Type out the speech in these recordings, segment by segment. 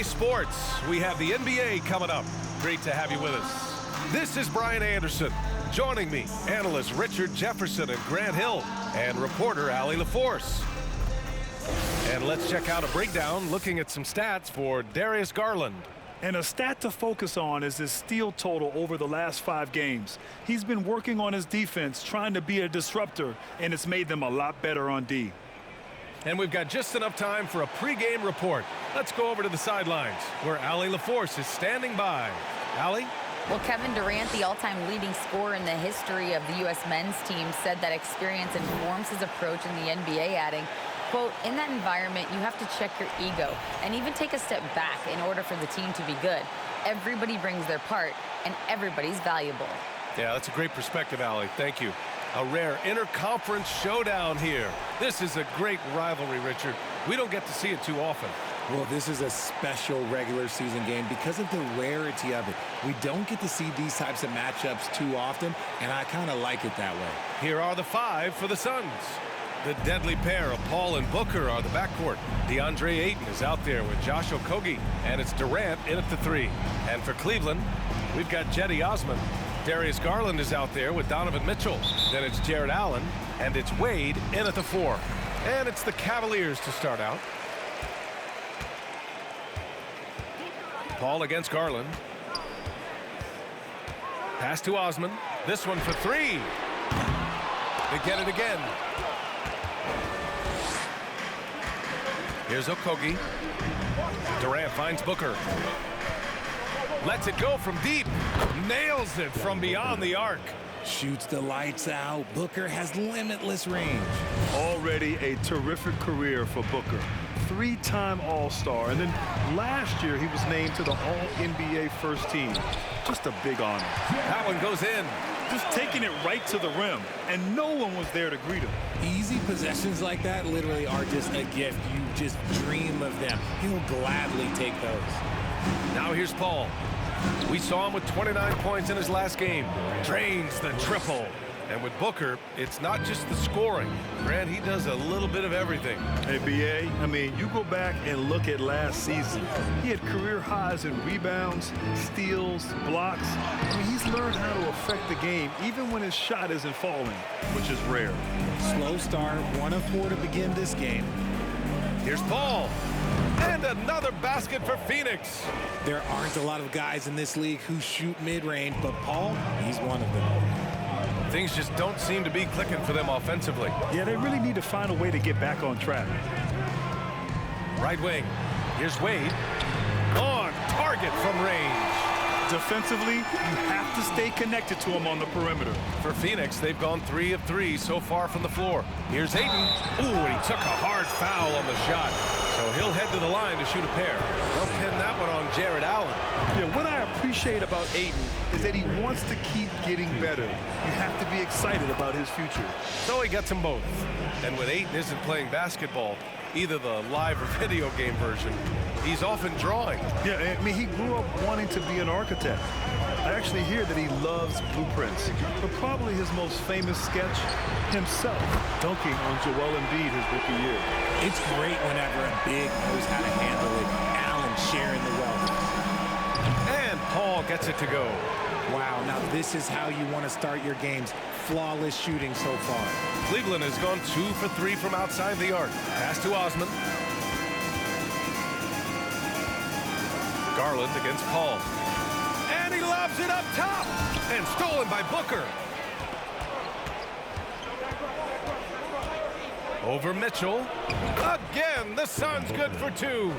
NBA Sports. We have the NBA coming up. Great to have you with us. This is Brian Anderson. Joining me, analysts Richard Jefferson and Grant Hill, and reporter Allie LaForce. And let's check out a breakdown looking at some stats for Darius Garland. And a stat to focus on is his steal total over the last 5 games. He's been working on his defense, trying to be a disruptor, and it's made them a lot better on D. And we've got just enough time for a pregame report. Let's go over to the sidelines, where Allie LaForce is standing by. Allie? Well, Kevin Durant, the all-time leading scorer in the history of the U.S. men's team, said that experience informs his approach in the NBA, adding, quote, in that environment, you have to check your ego and even take a step back in order for the team to be good. Everybody brings their part, and everybody's valuable. Yeah, that's a great perspective, Allie. Thank you. A rare interconference showdown here. This is a great rivalry, Richard. We don't get to see it too often. Well, this is a special regular season game because of the rarity of it. We don't get to see these types of matchups too often, and I kind of like it that way. Here are the 5 for the Suns. The deadly pair of Paul and Booker are the backcourt. DeAndre Ayton is out there with Josh Okogie, and it's Durant in at the 3. And for Cleveland, we've got Cedi Osman. Darius Garland is out there with Donovan Mitchell. Then it's Jared Allen, and it's Wade in at the 4. And it's the Cavaliers to start out. Paul against Garland. Pass to Osman. This one for 3. They get it again. Here's Okogie. Durant finds Booker. Lets it go from deep. Nails it from beyond the arc. Shoots the lights out. Booker has limitless range. Already a terrific career for Booker. 3-time All-Star, and then last year he was named to the All-NBA first team. Just a big honor. That one goes in. Just taking it right to the rim, and no one was there to greet him. Easy possessions like that literally are just a gift. You just dream of them. He'll gladly take those. Now here's Paul. We saw him with 29 points in his last game. Drains the triple. And with Booker, it's not just the scoring. Grant, he does a little bit of everything. Hey, B.A., I mean, you go back and look at last season. He had career highs in rebounds, steals, blocks. I mean, he's learned how to affect the game, even when his shot isn't falling, which is rare. Slow start, 1 of 4 to begin this game. Here's Paul. And another basket for Phoenix. There aren't a lot of guys in this league who shoot mid-range, but Paul, he's one of them. Things just don't seem to be clicking for them offensively. Yeah, they really need to find a way to get back on track. Right wing. Here's Wade. On target from range. Defensively, you have to stay connected to him on the perimeter. For Phoenix, they've gone 3 of 3 so far from the floor. Here's Ayton. Ooh, and he took a hard foul on the shot. So he'll head to the line to shoot a pair. They'll pin that one on Jared Allen. Yeah, what I appreciate about Ayton is that he wants to keep getting better. You have to be excited about his future. So he gets them both. And when Ayton isn't playing basketball, either the live or video game version, he's often drawing. Yeah, I mean, he grew up wanting to be an architect. I actually hear that he loves blueprints, but probably his most famous sketch, himself dunking on Joel Embiid his rookie year. It's great whenever a big knows how to handle it. Allen sharing the wealth. And Paul gets it to go. Wow, now this is how you want to start your games. Flawless shooting so far. Cleveland has gone 2 for 3 from outside the arc. Pass to Osman. Garland against Paul. And he lobs it up top. And stolen by Booker. Over Mitchell. Again, the Suns good for 2.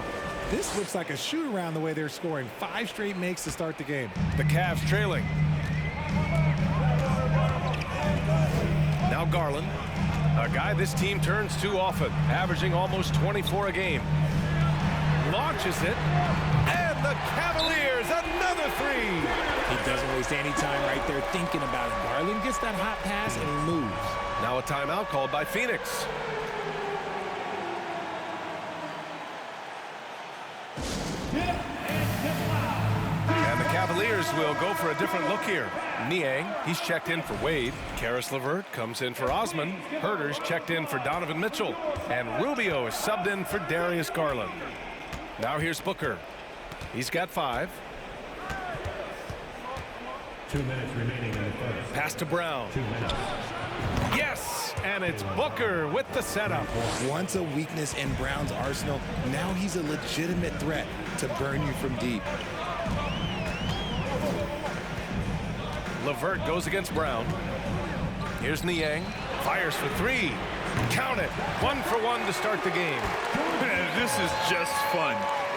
This looks like a shoot-around the way they're scoring. 5 straight makes to start the game. The Cavs trailing. Now Garland, a guy this team turns to often, averaging almost 24 a game. Launches it, and the Cavaliers, another 3. He doesn't waste any time right there thinking about it. Garland gets that hot pass and he moves. Now a timeout called by Phoenix. And the Cavaliers will go for a different look here. Niang, he's checked in for Wade. Karis LeVert comes in for Osman. Herter's checked in for Donovan Mitchell. And Rubio is subbed in for Darius Garland. Now here's Booker. He's got 5. 2 minutes remaining in the first. Pass to Brown. 2 minutes. Yes, and it's Booker with the setup. Once a weakness in Brown's arsenal, now he's a legitimate threat to burn you from deep. LeVert goes against Brown. Here's Niang. Fires for 3. Count it. 1 for 1 to start the game. Man, this is just fun.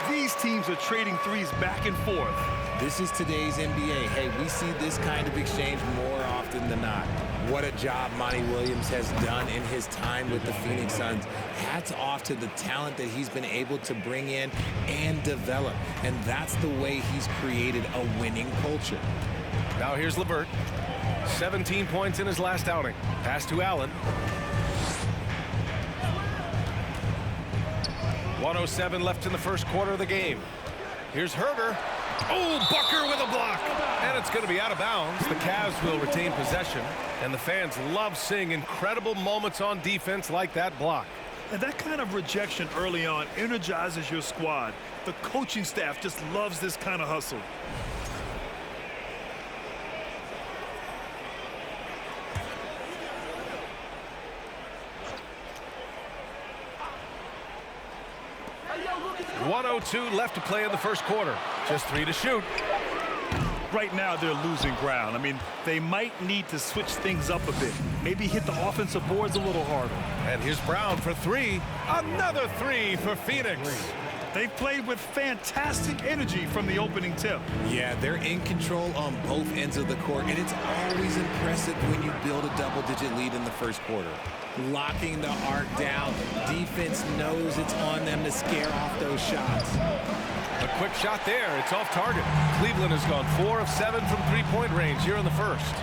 These teams are trading threes back and forth. This is today's NBA. Hey, we see this kind of exchange more often than not. What a job Monty Williams has done in his time with the Phoenix Suns. Hats off to the talent that he's been able to bring in and develop. And that's the way he's created a winning culture. Now here's LeVert. 17 points in his last outing. Pass to Allen. 1:07 left in the first quarter of the game. Here's Herter. Oh, Booker with a block. And it's going to be out of bounds. The Cavs will retain possession. And the fans love seeing incredible moments on defense like that block. And that kind of rejection early on energizes your squad. The coaching staff just loves this kind of hustle. .102 left to play in the first quarter. Just 3 to shoot. Right now, they're losing ground. I mean, they might need to switch things up a bit. Maybe hit the offensive boards a little harder. And here's Brown for 3. Another 3 for Phoenix. They've played with fantastic energy from the opening tip. Yeah, they're in control on both ends of the court, and it's always impressive when you build a double-digit lead in the first quarter. Locking the arc down. Defense knows it's on them to scare off those shots. A quick shot there. It's off target. Cleveland has gone 4 of 7 from three-point range here in the first.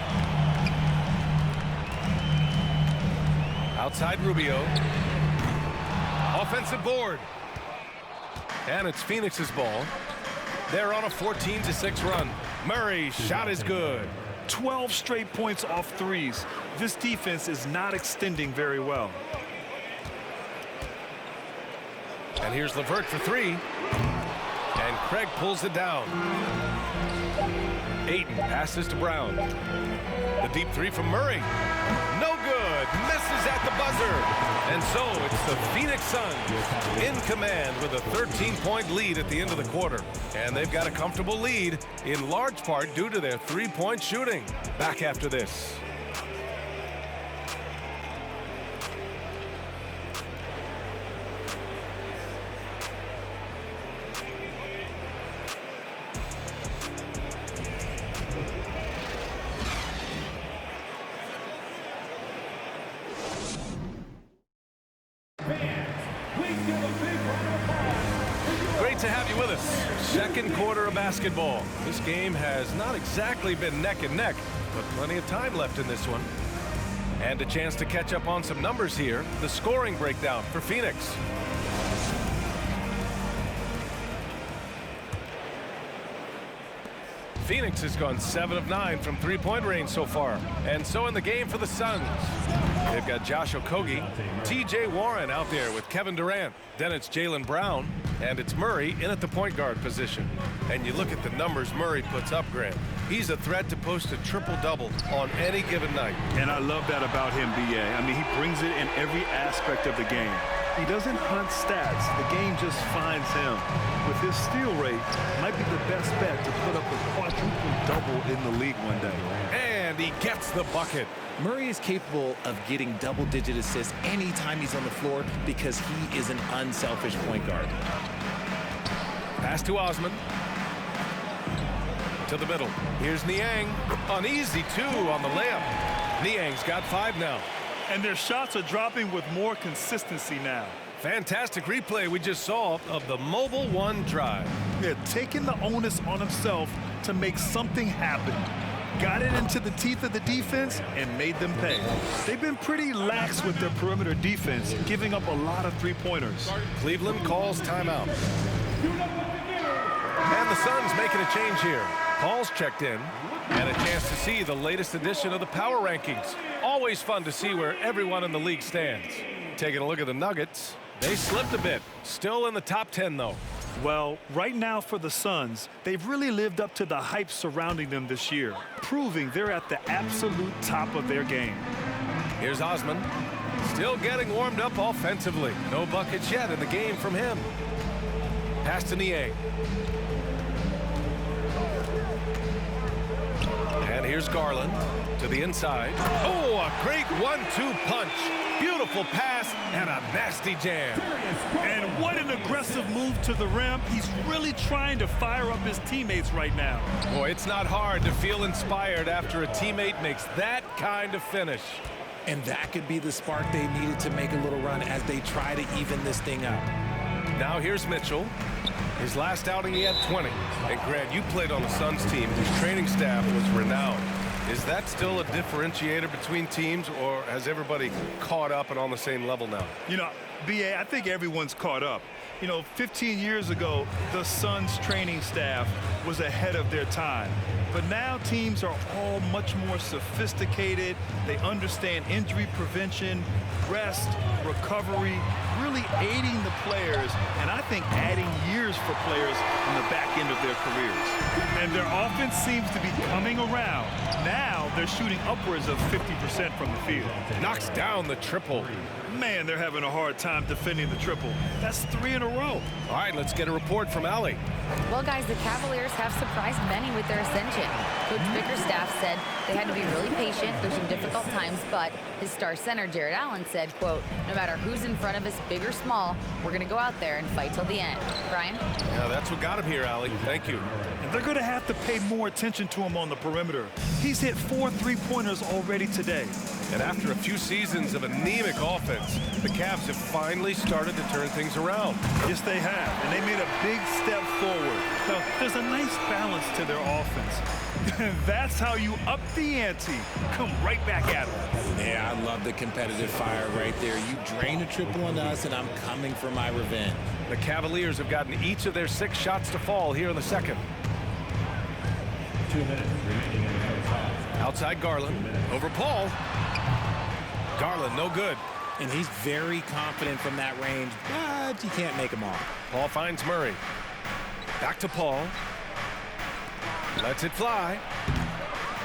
Outside Rubio. Offensive board. And it's Phoenix's ball. They're on a 14-6 run. Murray's shot is good. 12 straight points off threes. This defense is not extending very well. And here's LeVert for 3. And Craig pulls it down. Ayton passes to Brown. The deep 3 from Murray. No good. Misses at the buzzer. And so it's the Phoenix Suns in command with a 13-point lead at the end of the quarter. And they've got a comfortable lead in large part due to their three-point shooting. Back after this. Great to have you with us. Second quarter of basketball. This game has not exactly been neck and neck, but plenty of time left in this one. And a chance to catch up on some numbers here. The scoring breakdown for Phoenix. Phoenix has gone 7 of 9 from three-point range so far. And so in the game for the Suns, they've got Josh Okogie, T.J. Warren out there with Kevin Durant. Then it's Jaylen Brown, and it's Murray in at the point guard position. And you look at the numbers Murray puts up, Grant. He's a threat to post a triple-double on any given night. And I love that about him, B.A. I mean, he brings it in every aspect of the game. He doesn't hunt stats. The game just finds him. With his steal rate, might be the best bet to put up a quadruple-double in the league one day. And he gets the bucket. Murray is capable of getting double-digit assists anytime he's on the floor because he is an unselfish point guard. Pass to Osman. To the middle. Here's Niang. An easy 2 on the layup. Niang's got 5 now. And their shots are dropping with more consistency now. Fantastic replay we just saw of the Mobile One drive. They're taking the onus on himself to make something happen. Got it into the teeth of the defense and made them pay. They've been pretty lax with their perimeter defense, giving up a lot of three-pointers. Cleveland calls timeout. And the Suns making a change here. Paul's checked in. And a chance to see the latest edition of the power rankings. Always fun to see where everyone in the league stands. Taking a look at the Nuggets. They slipped a bit. Still in the top 10, though. Well, right now for the Suns, they've really lived up to the hype surrounding them this year, proving they're at the absolute top of their game. Here's Osman, still getting warmed up offensively. No buckets yet in the game from him. Pass to Niang. And here's Garland to the inside. Oh, a great 1-2 punch. Beautiful pass and a nasty jam. And what an aggressive move to the rim. He's really trying to fire up his teammates right now. Boy, it's not hard to feel inspired after a teammate makes that kind of finish. And that could be the spark they needed to make a little run as they try to even this thing up. Now here's Mitchell. His last outing, he had 20. And Grant, you played on the Suns team whose training staff was renowned. Is that still a differentiator between teams, or has everybody caught up and on the same level now? You know, B.A., I think everyone's caught up. You know, 15 years ago, the Suns training staff was ahead of their time. But now teams are all much more sophisticated. They understand injury prevention, rest, recovery, really aiding the players, and I think adding years for players on the back end of their careers. And their offense seems to be coming around. Now they're shooting upwards of 50% from the field. Knocks down the triple. Man, they're having a hard time defending the triple. That's 3 in a row. All right, let's get a report from Allie. Well, guys, the Cavaliers have surprised many with their ascension. Coach Bickerstaff said they had to be really patient through some difficult times, but his star center, Jared Allen, said, quote, no matter who's in front of us, big or small, we're going to go out there and fight till the end. Brian? Yeah, that's what got him here, Allie. Thank you. And they're going to have to pay more attention to him on the perimeter. He's hit 4 3-pointers already today. And after a few seasons of anemic offense, the Cavs have finally started to turn things around. Yes, they have, and they made a big step forward. Now, there's a nice balance to their offense. That's how you up the ante. Come right back at them. Yeah, I love the competitive fire right there. You drain a triple on us, and I'm coming for my revenge. The Cavaliers have gotten each of their 6 shots to fall here in the second. 2 minutes remaining in the first half. Outside Garland, over Paul. Garland, no good. And he's very confident from that range, but you can't make him all. Paul finds Murray. Back to Paul. Lets it fly.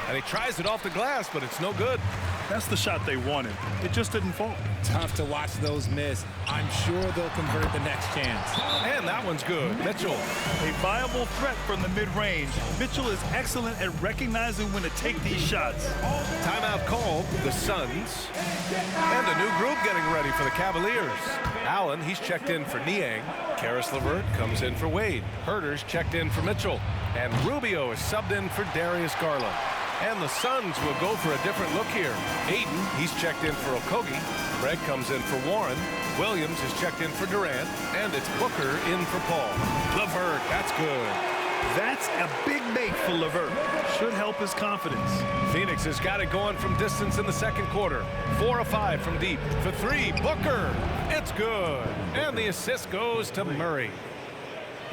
And he tries it off the glass, but it's no good. That's the shot they wanted. It just didn't fall. Tough to watch those miss. I'm sure they'll convert the next chance. And that one's good. Mitchell. A viable threat from the mid-range. Mitchell is excellent at recognizing when to take these shots. Timeout called, the Suns. And a new group getting ready for the Cavaliers. Allen, he's checked in for Niang. Karis LeVert comes in for Wade. Herter's checked in for Mitchell. And Rubio is subbed in for Darius Garland. And the Suns will go for a different look here. Ayton, he's checked in for Okogie. Greg comes in for Warren. Williams is checked in for Durant. And it's Booker in for Paul. LeVert, that's good. That's a big make for LeVert. Should help his confidence. Phoenix has got it going from distance in the second quarter. 4 of 5 from deep. For 3, Booker. It's good. And the assist goes to Murray.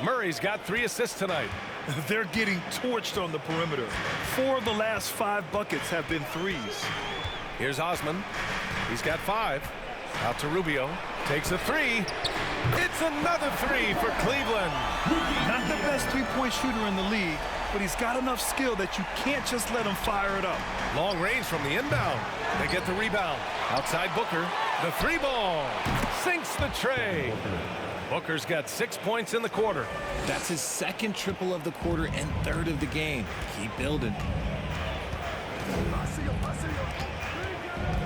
Murray's got 3 assists tonight. They're getting torched on the perimeter. 4 of the last 5 buckets have been threes. Here's Osman. He's got 5. Out to Rubio. Takes a 3. It's another 3 for Cleveland. Not the best three-point shooter in the league, but he's got enough skill that you can't just let him fire it up. Long range from the inbound. They get the rebound. Outside Booker. The 3 ball. Sinks the tray. Booker's got 6 points in the quarter. That's his second triple of the quarter and 3rd of the game. Keep building.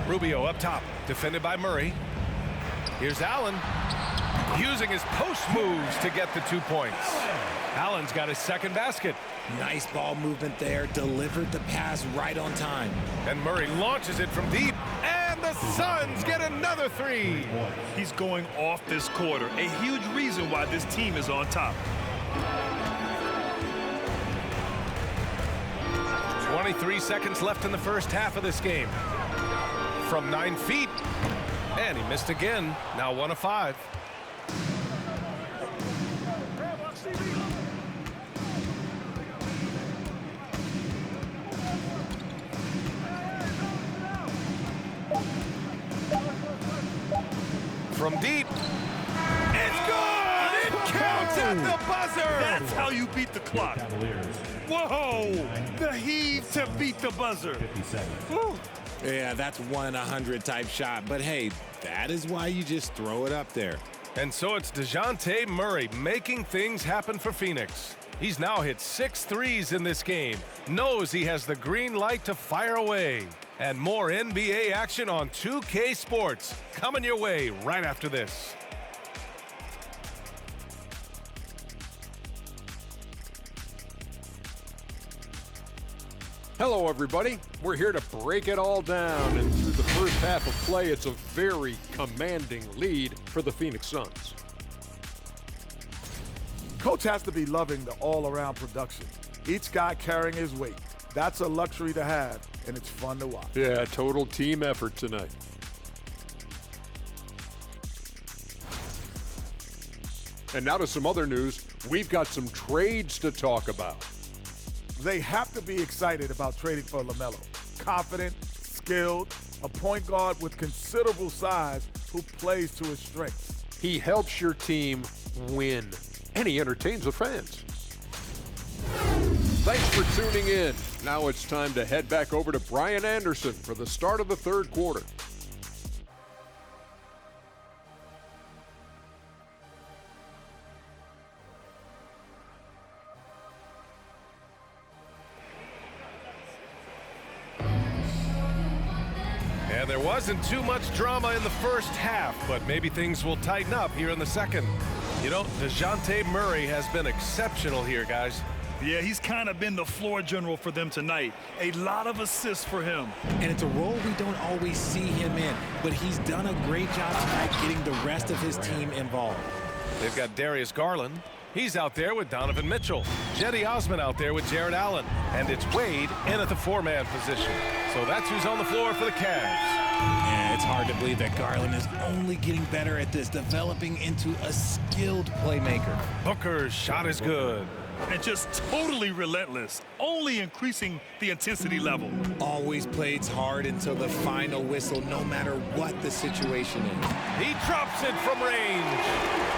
Rubio up top, defended by Murray. Here's Allen, using his post moves to get the 2 points. Allen's got his second basket. Nice ball movement there. Delivered the pass right on time. And Murray launches it from deep. And the Suns get another 3. He's going off this quarter. A huge reason why this team is on top. 23 seconds left in the first half of this game. From 9 feet. And he missed again. Now 1 of 5. From deep. It's good! It counts at the buzzer! That's how you beat the clock. Cavaliers. Whoa! The heave to beat the buzzer. 57. Woo. Yeah, that's 1 in 100 type shot. But hey, that is why you just throw it up there. And so it's DeJounte Murray making things happen for Phoenix. He's now hit 6 threes in this game. Knows he has the green light to fire away. And more NBA action on 2K Sports coming your way right after this. Hello, everybody. We're here to break it all down, and through the first half of play, it's a very commanding lead for the Phoenix Suns. Coach has to be loving the all-around production. Each guy carrying his weight. That's a luxury to have, and it's fun to watch. Yeah, total team effort tonight. And now to some other news. We've got some trades to talk about. They have to be excited about trading for LaMelo. Confident, skilled, a point guard with considerable size who plays to his strengths. He helps your team win, and he entertains the fans. Thanks for tuning in. Now it's time to head back over to Brian Anderson for the start of the third quarter. And there wasn't too much drama in the first half, but maybe things will tighten up here in the second. You know, DeJounte Murray has been exceptional here, guys. Yeah, he's kind of been the floor general for them tonight. A lot of assists for him. And it's a role we don't always see him in, but he's done a great job tonight getting the rest of his team involved. They've got Darius Garland. He's out there with Donovan Mitchell. Jetty Osman out there with Jared Allen. And it's Wade in at the 4-man position. So that's who's on the floor for the Cavs. Yeah, it's hard to believe that Garland is only getting better at this, developing into a skilled playmaker. Booker's shot is good. And just totally relentless, only increasing the intensity level. Always plays hard until the final whistle, no matter what the situation is. He drops it from range.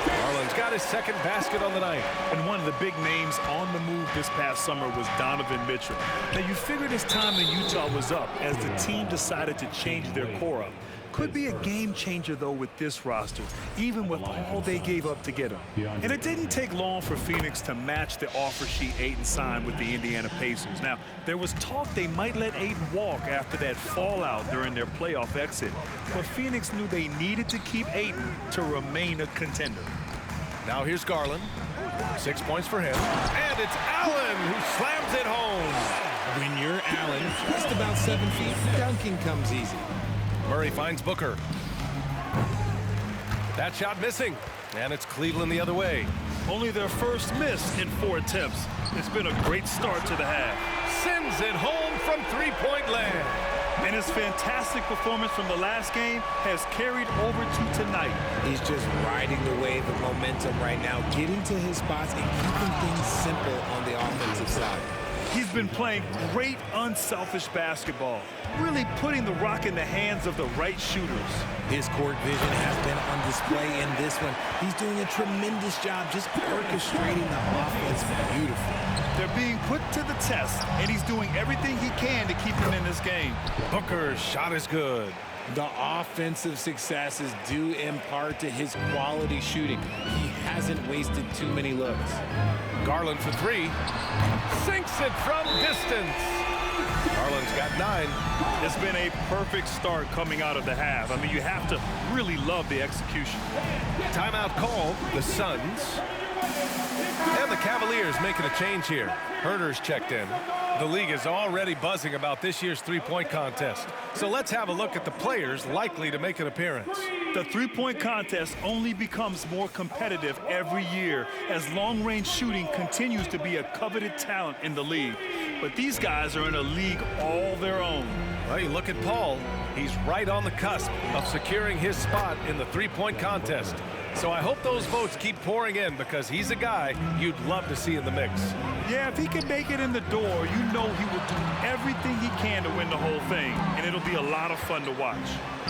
Garland's got his second basket on the night. And one of the big names on the move this past summer was Donovan Mitchell. Now, you figured his time in Utah was up as the team decided to change their core up. Could be a game changer, though, with this roster, even with all they gave up to get him. And it didn't take long for Phoenix to match the offer sheet Ayton signed with the Indiana Pacers. Now, there was talk they might let Ayton walk after that fallout during their playoff exit. But Phoenix knew they needed to keep Ayton to remain a contender. Now here's Garland. 6 points for him. And it's Allen who slams it home. When you're Allen, just about 7 feet, dunking comes easy. Murray finds Booker. That shot missing. And it's Cleveland the other way. Only their first miss in 4 attempts. It's been a great start to the half. Sends it home from three-point land. And his fantastic performance from the last game has carried over to tonight. He's just riding the wave of momentum right now, getting to his spots and keeping things simple on the offensive side. He's been playing great, unselfish basketball, really putting the rock in the hands of the right shooters. His court vision has been on display in this one. He's doing a tremendous job just orchestrating the offense beautifully. They're being put to the test, and he's doing everything he can to keep them in this game. Booker's shot is good. The offensive success is due in part to his quality shooting. He hasn't wasted too many looks. Garland for 3. Sinks it from distance. Garland's got 9. It's been a perfect start coming out of the half. I mean, you have to really love the execution. Timeout called. The Suns. And the Cavaliers making a change here. Herter's checked in. The league is already buzzing about this year's three-point contest. So let's have a look at the players likely to make an appearance. The three-point contest only becomes more competitive every year as long-range shooting continues to be a coveted talent in the league. But these guys are in a league all their own. Well, you look at Paul. He's right on the cusp of securing his spot in the three-point contest. So I hope those votes keep pouring in because he's a guy you'd love to see in the mix. Yeah, if he can make it in the door, you know he will do everything he can to win the whole thing, and it'll be a lot of fun to watch.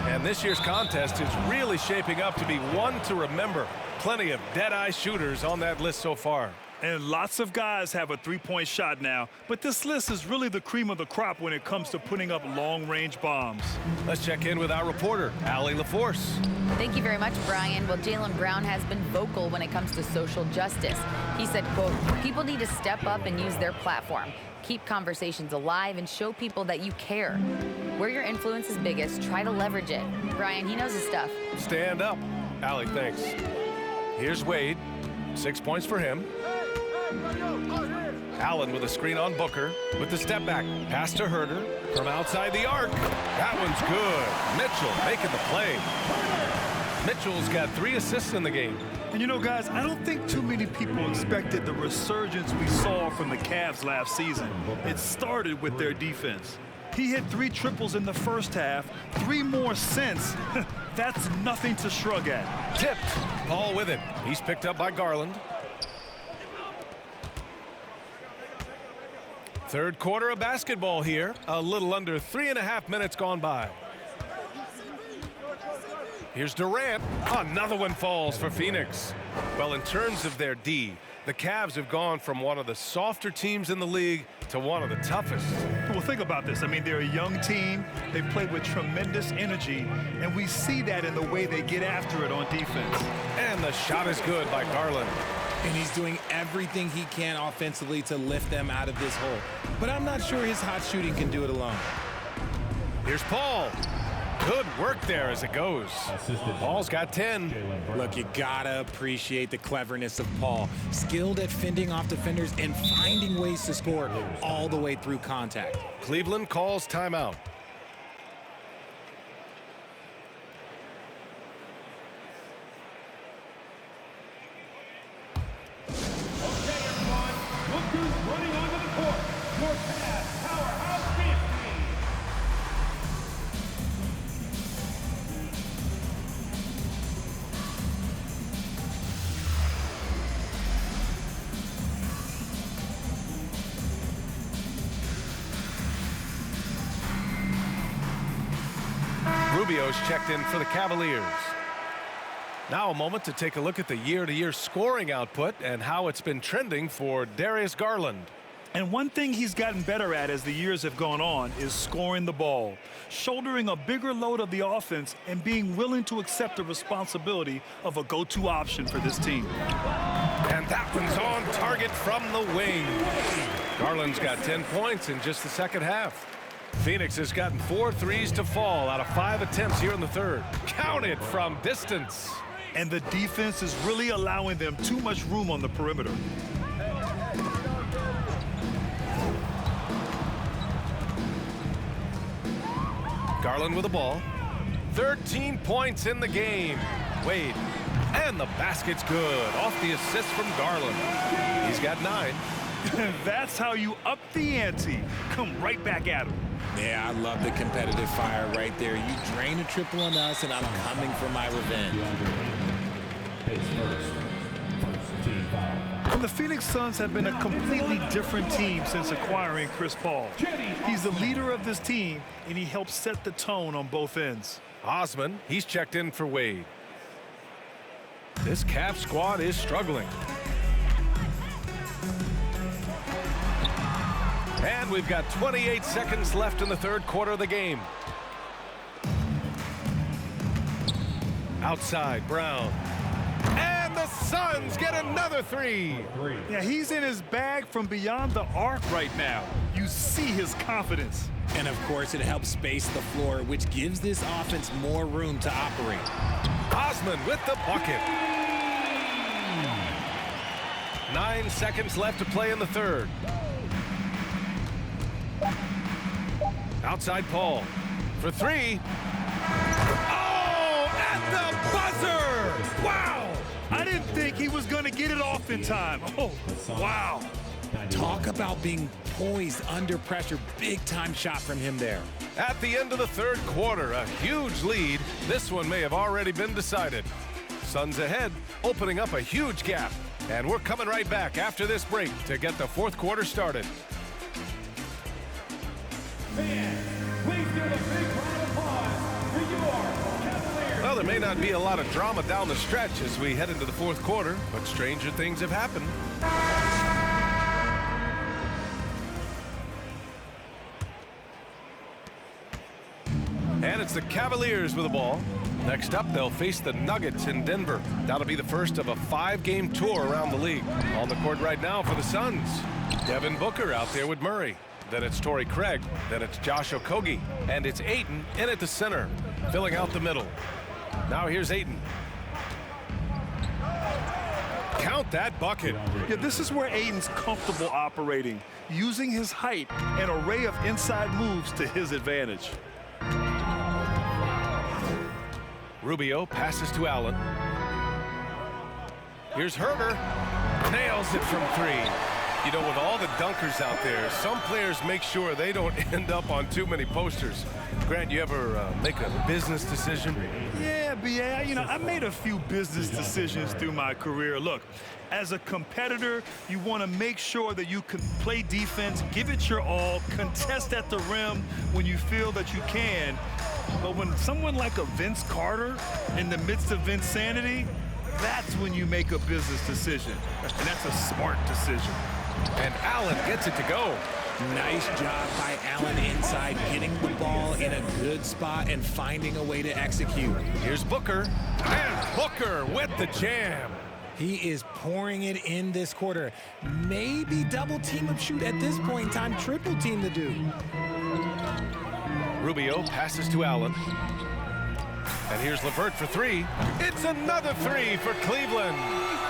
And this year's contest is really shaping up to be one to remember. Plenty of dead-eye shooters on that list so far. And lots of guys have a three-point shot now, but this list is really the cream of the crop when it comes to putting up long-range bombs. Let's check in with our reporter, Allie LaForce. Thank you very much, Brian. Well, Jaylen Brown has been vocal when it comes to social justice. He said, quote, people need to step up and use their platform. Keep conversations alive and show people that you care. Where your influence is biggest, try to leverage it. Brian, he knows his stuff. Stand up. Allie, thanks. Here's Wade. 6 points for him. Allen with a screen on Booker with the step back. Pass to Herter from outside the arc. That one's good. Mitchell making the play. Mitchell's got 3 assists in the game. And you know, guys, I don't think too many people expected the resurgence we saw from the Cavs last season. It started with their defense. He hit 3 triples in the first half, 3 more since. That's nothing to shrug at. Tipped. Paul with it. He's picked up by Garland. Third quarter of basketball here. A little under 3.5 minutes gone by. Here's Durant. Another one falls for Phoenix. Well, in terms of their D, the Cavs have gone from one of the softer teams in the league to one of the toughest. Well, think about this. I mean, they're a young team. They play with tremendous energy, and we see that in the way they get after it on defense. And the shot is good by Garland. And he's doing everything he can offensively to lift them out of this hole. But I'm not sure his hot shooting can do it alone. Here's Paul. Good work there as it goes. Paul's got 10. Look, you gotta appreciate the cleverness of Paul. Skilled at fending off defenders and finding ways to score all the way through contact. Cleveland calls timeout. Rubio's checked in for the Cavaliers. Now a moment to take a look at the year-to-year scoring output and how it's been trending for Darius Garland. And one thing he's gotten better at as the years have gone on is scoring the ball, shouldering a bigger load of the offense and being willing to accept the responsibility of a go-to option for this team. And that one's on target from the wing. Garland's got 10 points in just the second half. Phoenix has gotten 4 threes to fall out of 5 attempts here in the third. Counted from distance. And the defense is really allowing them too much room on the perimeter. Garland with the ball. 13 points in the game. Wade. And the basket's good. Off the assist from Garland. He's got 9. That's how you up the ante. Come right back at him. Yeah, I love the competitive fire right there. You drain a triple on us, and I'm coming for my revenge. And the Phoenix Suns have been a completely different team since acquiring Chris Paul. He's the leader of this team, and he helps set the tone on both ends. Osman, he's checked in for Wade. This Cavs squad is struggling. And we've got 28 seconds left in the third quarter of the game. Outside, Brown. And the Suns get another 3. Yeah, he's in his bag from beyond the arc right now. You see his confidence. And, of course, it helps space the floor, which gives this offense more room to operate. Osman with the bucket. 9 seconds left to play in the third. Outside Paul for 3. Oh, at the buzzer! Wow! I didn't think he was going to get it off in time. Oh, wow. Talk about being poised under pressure. Big time shot from him there. At the end of the third quarter, a huge lead. This one may have already been decided. Suns ahead, opening up a huge gap. And we're coming right back after this break to get the fourth quarter started. Well, there may not be a lot of drama down the stretch as we head into the fourth quarter, but stranger things have happened. And it's the Cavaliers with the ball. Next up, they'll face the Nuggets in Denver. That'll be the first of a 5-game tour around the league. On the court right now for the Suns, Devin Booker out there with Murray. Then it's Torrey Craig. Then it's Josh Okogie. And it's Ayton in at the center, filling out the middle. Now here's Ayton. Count that bucket. Yeah, this is where Ayton's comfortable operating, using his height and array of inside moves to his advantage. Rubio passes to Allen. Here's Herter. Nails it from 3. You know, with all the dunkers out there, some players make sure they don't end up on too many posters. Grant, you ever make a business decision? Yeah, B.A., you know, I made a few business decisions through my career. Look, as a competitor, you want to make sure that you can play defense, give it your all, contest at the rim when you feel that you can. But when someone like a Vince Carter in the midst of insanity, that's when you make a business decision. And that's a smart decision. And Allen gets it to go. Nice job by Allen inside, getting the ball in a good spot and finding a way to execute. Here's Booker. And Booker with the jam. He is pouring it in this quarter. Maybe double team him, shoot at this point in time, triple team the dude. Rubio passes to Allen. And here's LeVert for 3. It's another 3 for Cleveland.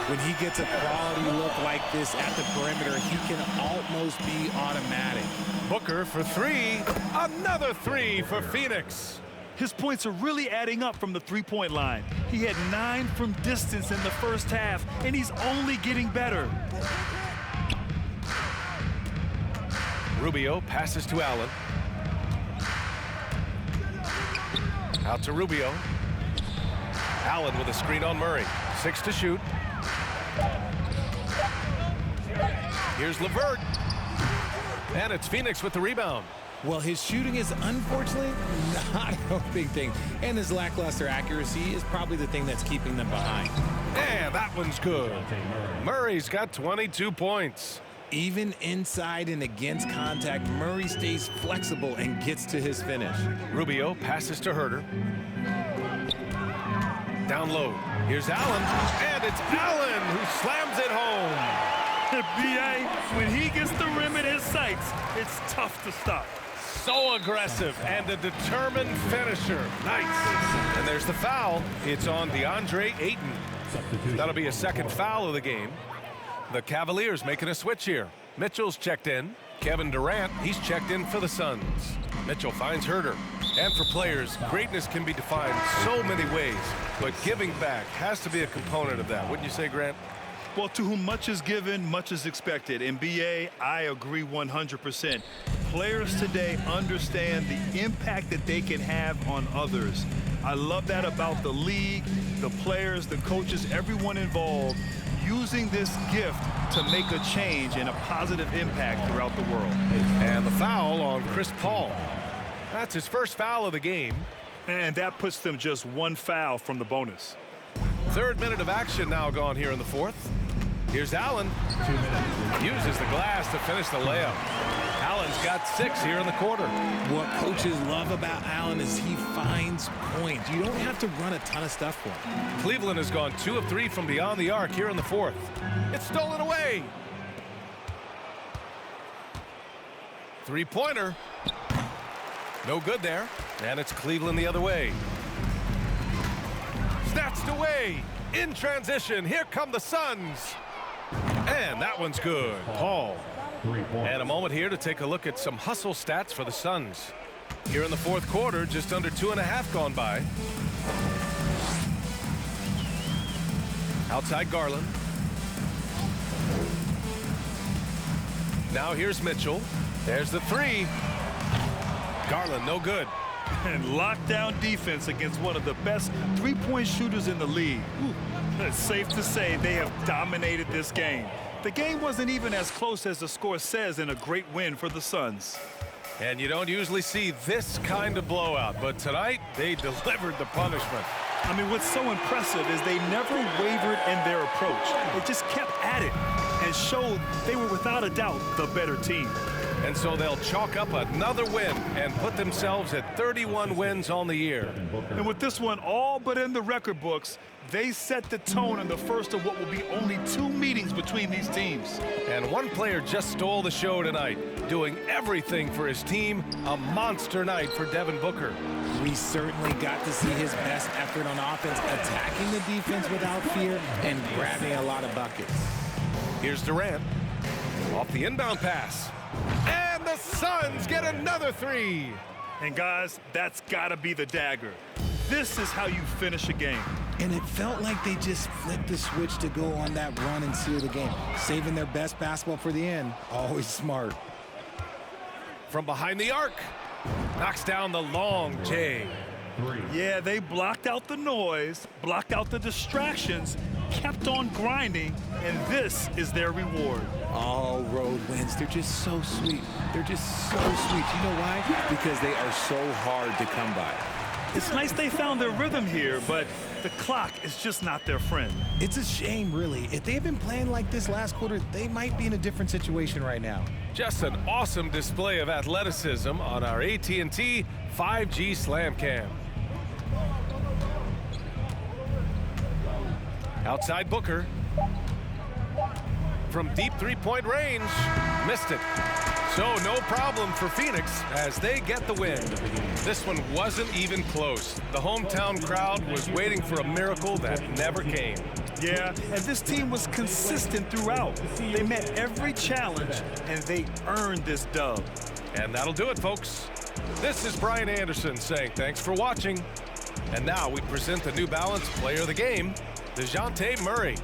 When he gets a quality look like this at the perimeter, he can almost be automatic. Booker for 3. Another 3 for Phoenix. His points are really adding up from the three-point line. He had 9 from distance in the first half, and he's only getting better. Rubio passes to Allen. Out to Rubio. Allen with a screen on Murray. 6 to shoot. Here's LeVert. And it's Phoenix with the rebound. Well, his shooting is unfortunately not a big thing. And his lackluster accuracy is probably the thing that's keeping them behind. And that one's good. Murray's got 22 points. Even inside and against contact, Murray stays flexible and gets to his finish. Rubio passes to Herter. Down low. Here's Allen. And it's Allen who slams it home. B.A., when he gets the rim in his sights, it's tough to stop. So aggressive and a determined finisher. Nice. And there's the foul. It's on DeAndre Ayton. That'll be a second foul of the game. The Cavaliers making a switch here. Mitchell's checked in. Kevin Durant, he's checked in for the Suns. Mitchell finds Herter. And for players, greatness can be defined so many ways, but giving back has to be a component of that. Wouldn't you say, Grant? Well, to whom much is given, much is expected. In B.A., I agree 100%. Players today understand the impact that they can have on others. I love that about the league, the players, the coaches, everyone involved, using this gift to make a change and a positive impact throughout the world. And the foul on Chris Paul. That's his first foul of the game. And that puts them just 1 foul from the bonus. 3rd minute of action now gone here in the 4th. Here's Allen. 2 minutes. Uses the glass to finish the layup. Allen's got 6 here in the quarter. What coaches love about Allen is he finds points. You don't have to run a ton of stuff for him. Cleveland has gone 2 of 3 from beyond the arc here in the 4th. It's stolen away. 3-pointer. No good there. And it's Cleveland the other way. Snatched away. In transition. Here come the Suns. And that one's good. Paul. And a moment here to take a look at some hustle stats for the Suns. Here in the 4th quarter, just under 2.5 gone by. Outside Garland. Now here's Mitchell. There's the 3. Garland, no good. And lockdown defense against one of the best three-point shooters in the league. Ooh. It's safe to say they have dominated this game. The game wasn't even as close as the score says in a great win for the Suns. And you don't usually see this kind of blowout, but tonight they delivered the punishment. I mean, what's so impressive is they never wavered in their approach. They just kept at it and showed they were without a doubt the better team. And so they'll chalk up another win and put themselves at 31 wins on the year. And with this one all but in the record books, they set the tone in the first of what will be only 2 meetings between these teams. And one player just stole the show tonight, doing everything for his team. A monster night for Devin Booker. We certainly got to see his best effort on offense, attacking the defense without fear and grabbing a lot of buckets. Here's Durant off the inbound pass. And the Suns get another 3. And guys, that's got to be the dagger. This is how you finish a game. And it felt like they just flipped the switch to go on that run and seal the game. Saving their best basketball for the end. Always smart. From behind the arc. Knocks down the long J. Yeah, they blocked out the noise, blocked out the distractions, kept on grinding, and this is their reward. All road wins. They're just so sweet. They're just so sweet. You know why? Because they are so hard to come by. It's nice they found their rhythm here, but the clock is just not their friend. It's a shame, really. If they had been playing like this last quarter, they might be in a different situation right now. Just an awesome display of athleticism on our AT&T 5G Slam Cam. Outside Booker. From deep three-point range. Missed it. So no problem for Phoenix as they get the win. This one wasn't even close. The hometown crowd was waiting for a miracle that never came. Yeah, and this team was consistent throughout. They met every challenge, and they earned this dub. And that'll do it, folks. This is Brian Anderson saying thanks for watching. And now we present the New Balance Player of the Game, DeJounte Murray.